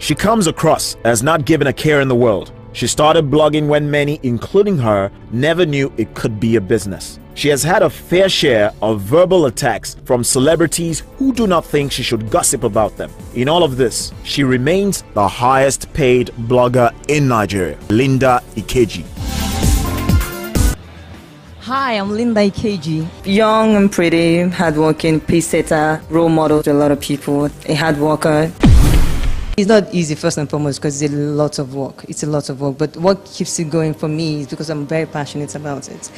She comes across as not giving a care in the world. She started blogging when many, including her, never knew it could be a business. She has had a fair share of verbal attacks from celebrities who do not think she should gossip about them. In all of this, she remains the highest paid blogger in Nigeria, Linda Ikeji. Hi, I'm Linda Ikeji. Young and pretty, hardworking, pace-setter, role model to a lot of people, a hard worker. It's not easy, first and foremost, because it's a lot of work. It's a lot of work. But what keeps it going for me is because I'm very passionate about it.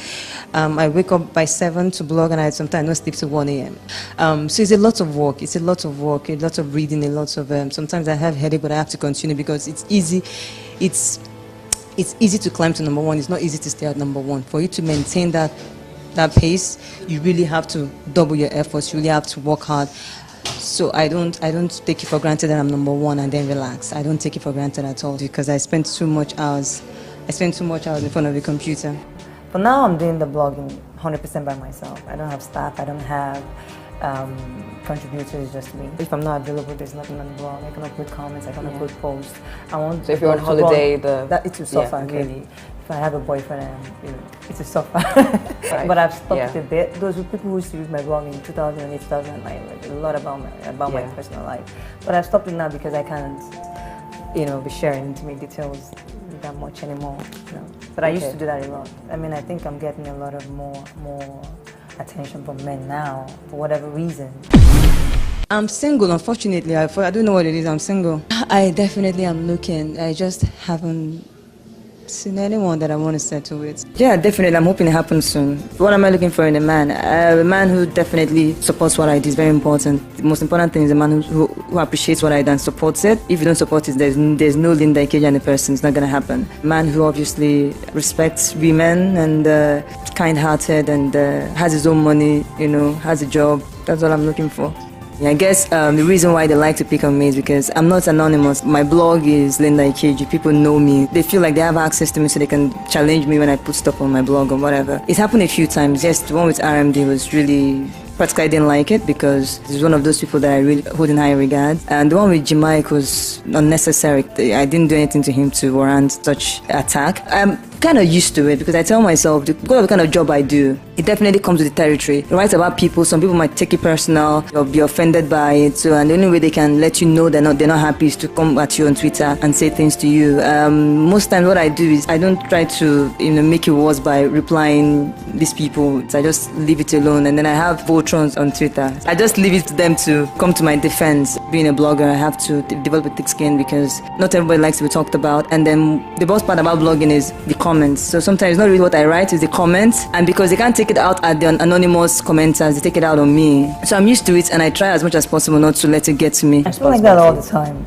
I wake up by 7 to blog, and I sometimes don't sleep till 1 a.m. So it's a lot of work. It's a lot of work, a lot of reading, a lot of... sometimes I have headache, but I have to continue because it's easy. It's easy to climb to number one. It's not easy to stay at number one. For you to maintain that pace, you really have to double your efforts. You really have to work hard. So I don't take it for granted that I'm number one and then relax. I don't take it for granted at all because I spend too much hours. I spend too much hours in front of the computer. For now, I'm doing the blogging 100% by myself. I don't have staff. I don't have contributors, just me. If I'm not available, there's nothing on the blog. I cannot put comments. I cannot put posts. So if you're on holiday, it will suffer really. If I have a boyfriend, it's a suffer. Right. But I've stopped it a bit. Those people who used to use my blog in 2008, 2009, like, a lot about my personal life. But I've stopped it now because I can't, be sharing intimate details that much anymore. But I used to do that a lot. I mean, I think I'm getting a lot of more attention from men now, for whatever reason. I'm single, unfortunately. I don't know what it is. I'm single. I definitely am looking. I just haven't seen anyone that I want to settle with. Yeah, definitely. I'm hoping it happens soon. What am I looking for in a man? A man who definitely supports what I do is very important. The most important thing is a man who appreciates what I do and supports it. If you don't support it, there's no Linda Ikeji and the person. It's not going to happen. A man who obviously respects women and kind-hearted and has his own money, has a job. That's what I'm looking for. I guess the reason why they like to pick on me is because I'm not anonymous. My blog is Linda Ikeji. People know me. They feel like they have access to me so they can challenge me when I put stuff on my blog or whatever. It's happened a few times. Yes, the one with RMD was really... Practically, I didn't like it because he's one of those people that I really hold in high regard. And the one with Jamaica was unnecessary. I didn't do anything to him to warrant such attack. I'm kind of used to it because I tell myself, because of the kind of job I do, it definitely comes with the territory. It writes about people. Some people might take it personal or be offended by it. So, and the only way they can let you know they're not happy is to come at you on Twitter and say things to you. Most times what I do is I don't try to make it worse by replying these people. I just leave it alone, and then I have patrons on Twitter. I just leave it to them to come to my defense. Being a blogger, I have to develop a thick skin because not everybody likes to be talked about. And then the best part about blogging is the comments. So sometimes it's not really what I write, it's the comments. And because they can't take it out at the anonymous commenters, they take it out on me. So I'm used to it, and I try as much as possible not to let it get to me. I feel like that all the time.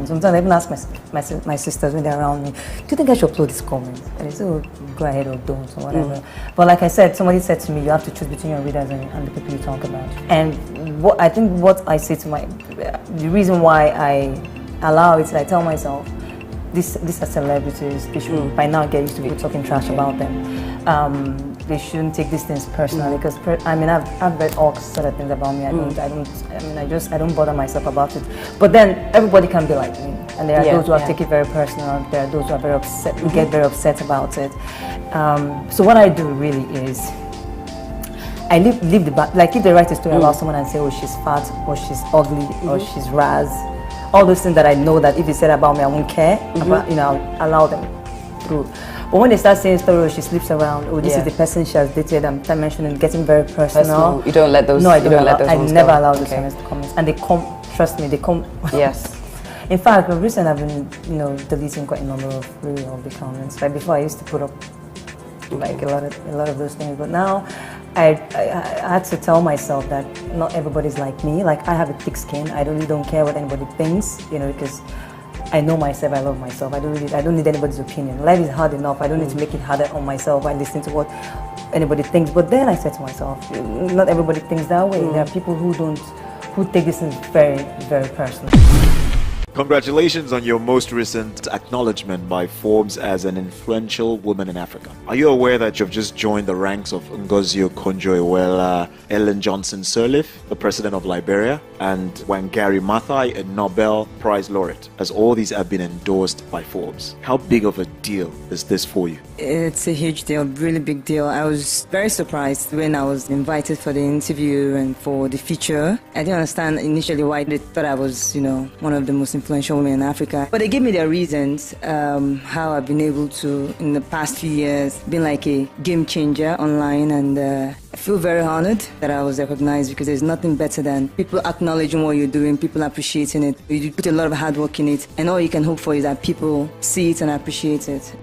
Sometimes I even ask my sisters when they're around me, do you think I should upload this comment? And they say, oh, go ahead or don't or whatever. But like I said, somebody said to me, you have to choose between your readers and the people you talk about. And what I say to the reason why I allow it is I tell myself, these are celebrities. They should by now get used to people talking trash about them. They shouldn't take these things personally because I've read all sort of things about me. I don't bother myself about it. But then everybody can be like me, and there are those who take it very personal. There are those who are very upset, who get very upset about it. So what I do really is I leave the back. Like if they write a story about someone and say, oh, she's fat, or she's ugly, or she's raz, all those things that I know that if they said about me, I won't care about. I'll allow them through. But when they start saying stories, she sleeps around, oh, this is the person she has dated, I'm mentioning, getting very personal. You don't let those. No, I don't. I never allow those comments, and they come. Trust me, they come. Yes. In fact, recently I've been, deleting quite a number of the comments. Like before, I used to put up like a lot of those things, but now I had to tell myself that not everybody's like me. Like I have a thick skin. I really don't care what anybody thinks, because I know myself, I love myself. I don't need anybody's opinion. Life is hard enough. I don't need to make it harder on myself by listening to what anybody thinks. But then I said to myself, not everybody thinks that way. There are people who take this thing very, very personal. Congratulations on your most recent acknowledgement by Forbes as an influential woman in Africa. Are you aware that you've just joined the ranks of Ngozi Okonjo-Iweala, Ellen Johnson Sirleaf, the president of Liberia, and Wangari Maathai, a Nobel Prize laureate, as all these have been endorsed by Forbes? How big of a deal is this for you? It's a huge deal, really big deal. I was very surprised when I was invited for the interview and for the feature. I didn't understand initially why they thought I was, one of the most influential women in Africa. But they gave me their reasons, how I've been able to, in the past few years, been like a game changer online, and I feel very honored that I was recognized, because there's nothing better than people acknowledging what you're doing, people appreciating it. You put a lot of hard work in it, and all you can hope for is that people see it and appreciate it.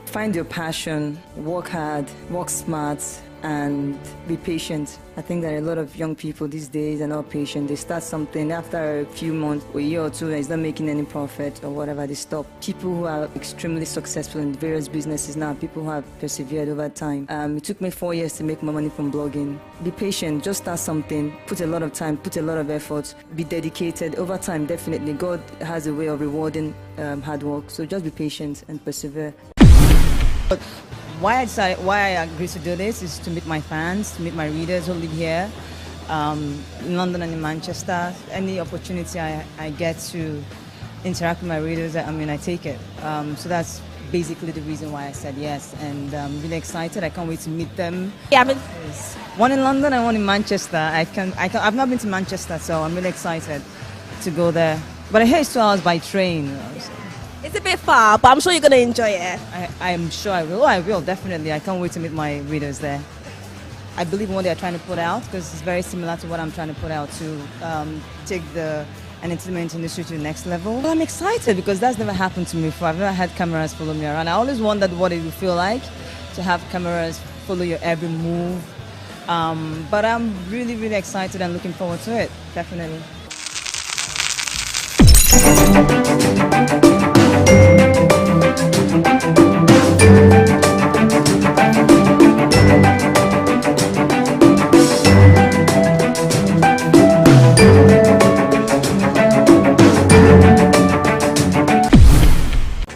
Find your passion, work hard, work smart, and be patient. I think that a lot of young people these days are not patient. They start something, after a few months or a year or two, and it's not making any profit or whatever, they stop. People who are extremely successful in various businesses now, people who have persevered over time. It took me 4 years to make my money from blogging. Be patient, just start something, put a lot of time, put a lot of effort, be dedicated. Over time, definitely, God has a way of rewarding hard work, so just be patient and persevere. But why I agreed to do this is to meet my fans, to meet my readers who live here, in London and in Manchester. Any opportunity I get to interact with my readers, I take it. So that's basically the reason why I said yes, and I'm really excited. I can't wait to meet them. Yeah, one in London and one in Manchester. I've not been to Manchester, so I'm really excited to go there. But I hear it's 2 hours by train. It's a bit far, but I'm sure you're going to enjoy it. I'm sure I will. I will, definitely. I can't wait to meet my readers there. I believe in what they're trying to put out, because it's very similar to what I'm trying to put out, to take the entertainment industry to the next level. Well, I'm excited because that's never happened to me before. I've never had cameras follow me around. I always wondered what it would feel like to have cameras follow your every move. But I'm really, really excited and looking forward to it, definitely.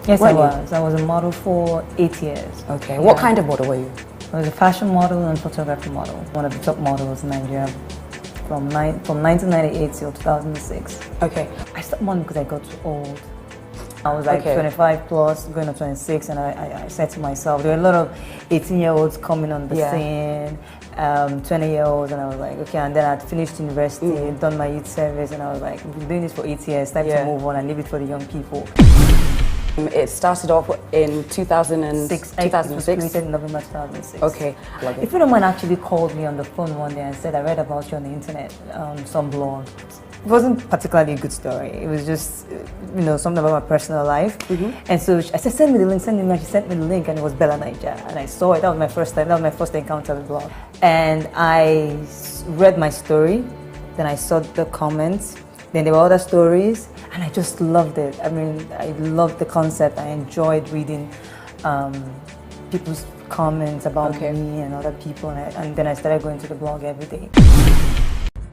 Yes, I was. I was a model for 8 years. Okay. What kind of model were you? I was a fashion model and photography model. One of the top models in Nigeria from 1998 till 2006. Okay. I stopped modeling because I got too old. I was like 25 plus, going to 26, and I said to myself, there were a lot of 18-year-olds coming on the scene, 20-year-olds, and I was like, okay, and then I'd finished university, done my youth service, and I was like, I've been doing this for 8 years, time to move on and leave it for the young people. It started off in 2006. It was created in November 2006. Okay. A friend of mine actually called me on the phone one day and said, I read about you on the internet, some blog. It wasn't particularly a good story. It was just, something about my personal life. And so I said, send me the link, send me the link. She sent me the link, and it was Bella Niger. And I saw it. That was my first time. That was my first encounter with blog. And I read my story. Then I saw the comments. Then there were other stories. And I just loved it. I mean, I loved the concept. I enjoyed reading people's comments about me and other people. And then I started going to the blog every day.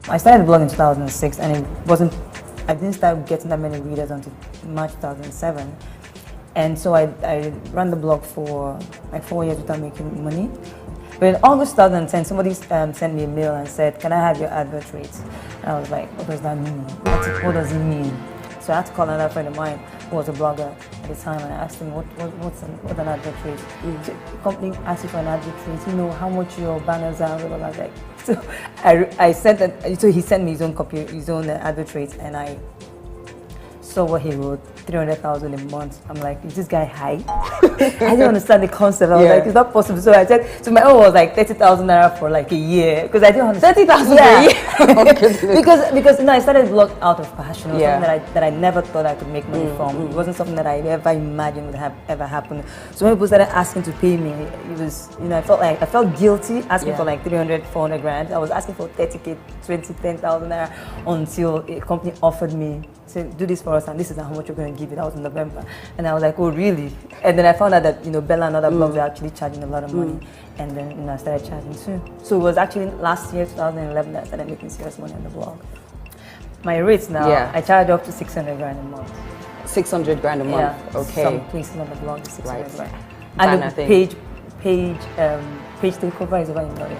I started the blog in 2006, and I didn't start getting that many readers until March 2007. And so I ran the blog for like 4 years without making money. But in August 2010, somebody sent me a mail and said, can I have your advert rates? And I was like, what does that mean? What does it mean? So I had to call another friend of mine who was a blogger at the time, and I asked him, what's an advert rate? So the company asked you for an advert rate, how much your banners are, blah, blah, blah. So I said that, so he sent me his own copy, his own advert rate, and I saw what he wrote, 300,000 a month. I'm like, is this guy high? I didn't understand the concept. I was like, it's not possible. So I said, so my own was like 30,000 naira for like a year, because I didn't understand. 30,000 a year? because I started the blog out of passion. It was something that I never thought I could make money from. It wasn't something that I ever imagined would have ever happened. So when people started asking to pay me, it was, I felt guilty asking for like 300, 400 grand. I was asking for 30K, 10,000 naira until a company offered me, said, do this for us, and this is how much you're going to give it. That was in November. And I was like, oh, really? And then I found out that, Bella and other blogs were actually charging a lot of money. And then, I started charging too. So it was actually last year, 2011, that I started making serious money on the blog. My rates now, Yeah. I charge up to 600 grand a month. 600 grand a month. Yeah. Okay. Some places on the blog is 600 Right. grand. Kinda And the thing. page takeover is over $1 million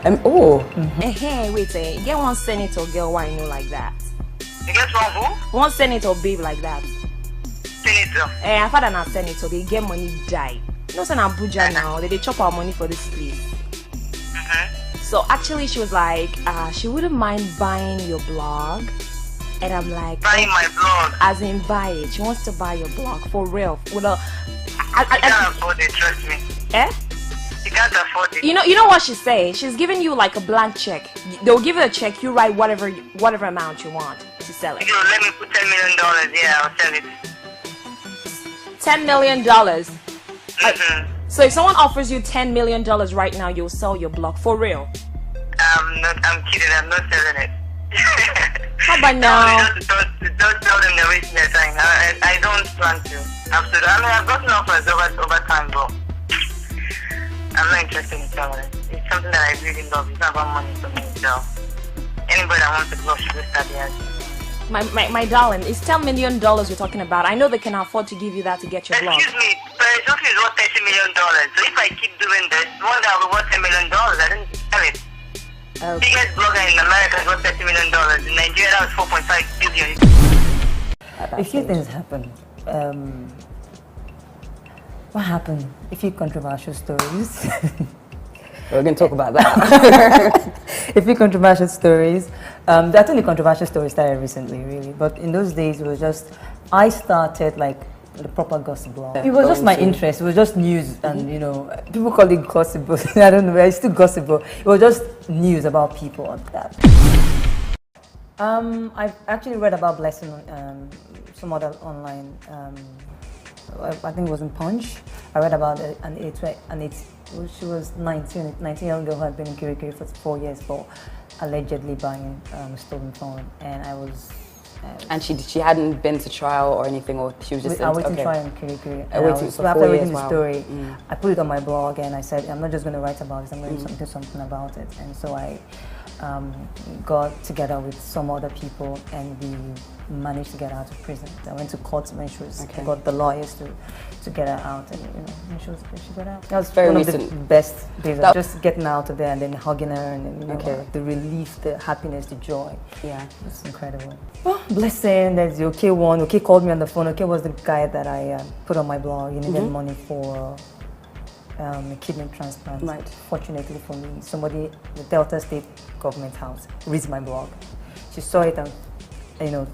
a month. Oh. Wait, get one senator girl why you know like that. You get one who? One senator babe like that. Senator. I father na senator, they get money die. You know, say na Abuja now, they chop our money for this place. So actually she was like, she wouldn't mind buying your blog. And I'm like, Buying my blog. as in buy it. She wants to buy your blog for real. With a, You can't afford it, trust me. eh? You can't afford it. You know what she's saying? She's giving you like a blank check. They'll give you a check. You write whatever amount you want to sell it. You let me put $10 million. Yeah, I'll sell it. $10 million. Mm-hmm. So if someone offers you $10 million right now, you'll sell your blog for real. I'm kidding. I'm not selling it. How about now? Don't tell them they're wasting their time. I don't plan to. Absolutely. I mean, I've gotten offers over time, but I'm not interested in selling it. It's something that I really love. It's not about money for me. So anybody that wants to blog should just start the My darling, it's $10 million we're talking about. I know they can afford to give you that to get your blog. Excuse me, but something is worth $30 million. So if I keep doing this, one day I'll be worth $10 million. I didn't sell it. Okay. Biggest blogger in America is worth $30 million. In Nigeria, that was 4.5 billion. A few things happen. What happened? A few controversial stories. We're going to talk about that. A few controversial stories. That's only controversial stories started recently, really. But in those days, it was just, I started like the proper gossip blog. It was just my interest. It was just news, and you know, people call it gossip, but I don't know. It's still gossip, but it was just news about people and that. I've actually read about Blessing on some other online. I think it was in Punch. I read about she was 19-year-old girl who had been in Kirikiri for 4 years for allegedly buying a stolen phone, and I was. And she hadn't been to trial or anything, or she was just. I waited to try in Kirikiri. So after reading the story, I put it on my blog, and I said, I'm not just going to write about this. I'm going to do something about it. And so I got together with some other people, and we managed to get her out of prison. I went to court to make sure I got the lawyers to get her out, and you know, she got out. That was very one recent. of the best days. Of just getting her out of there and then hugging her, and then, you know, the relief, the happiness, the joy. Yeah, it's incredible. Well, Blessing, there's the OK one. OK called me on the phone. OK was the guy that I put on my blog. He needed money for a kidney transplant. Right. Fortunately for me, somebody, the Delta State Government House, reads my blog. She saw it and, you know,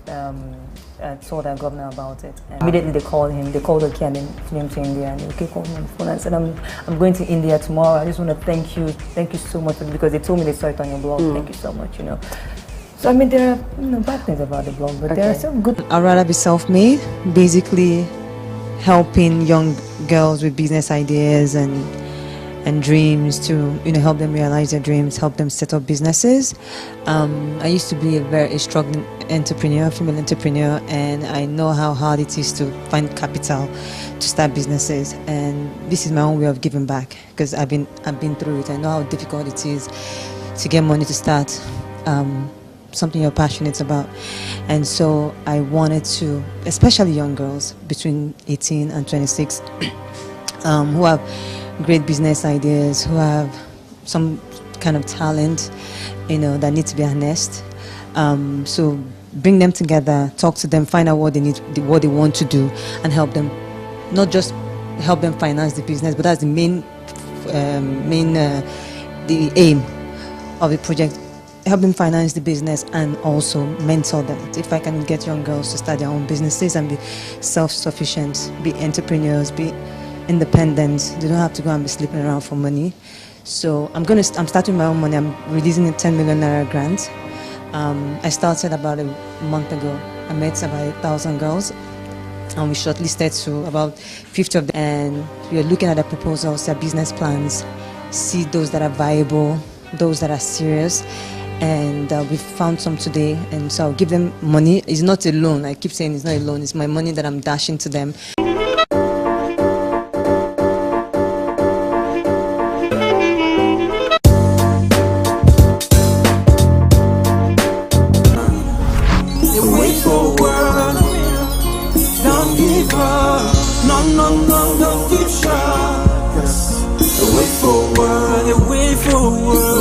told our governor about it. And immediately they called him. They called OK and then flew him to India. And OK called me on the phone and said, I'm going to India tomorrow. I just want to thank you so much, because they told me they saw it on your blog. Thank you so much, you know. So I mean, there are bad things about the blog, but there are some good. I'd rather be self-made, basically helping young girls with business ideas and dreams to help them realize their dreams, help them set up businesses. I used to be a struggling entrepreneur, female entrepreneur, and I know how hard it is to find capital to start businesses. And this is my own way of giving back, because I've been through it. I know how difficult it is to get money to start something you're passionate about. And so I wanted to, especially young girls between 18 and 26 who have great business ideas, who have some kind of talent, that need to be harnessed. So bring them together, talk to them, find out what they need, what they want to do, and help them. Not just help them finance the business, but that's the main the aim of the project. Help them finance the business and also mentor them. If I can get young girls to start their own businesses and be self-sufficient, be entrepreneurs, be independent, they don't have to go and be sleeping around for money. So I'm starting my own money. I'm releasing a 10 million naira grant. I started about a month ago. I met about 1,000 girls, and we shortlisted to about 50 of them. And we are looking at their proposals, their business plans, see those that are viable, those that are serious. And we found some today, and so I'll give them money. It's not a loan. I keep saying it's not a loan. It's my money that I'm dashing to them. don't keep shy. 'Cause the way forward,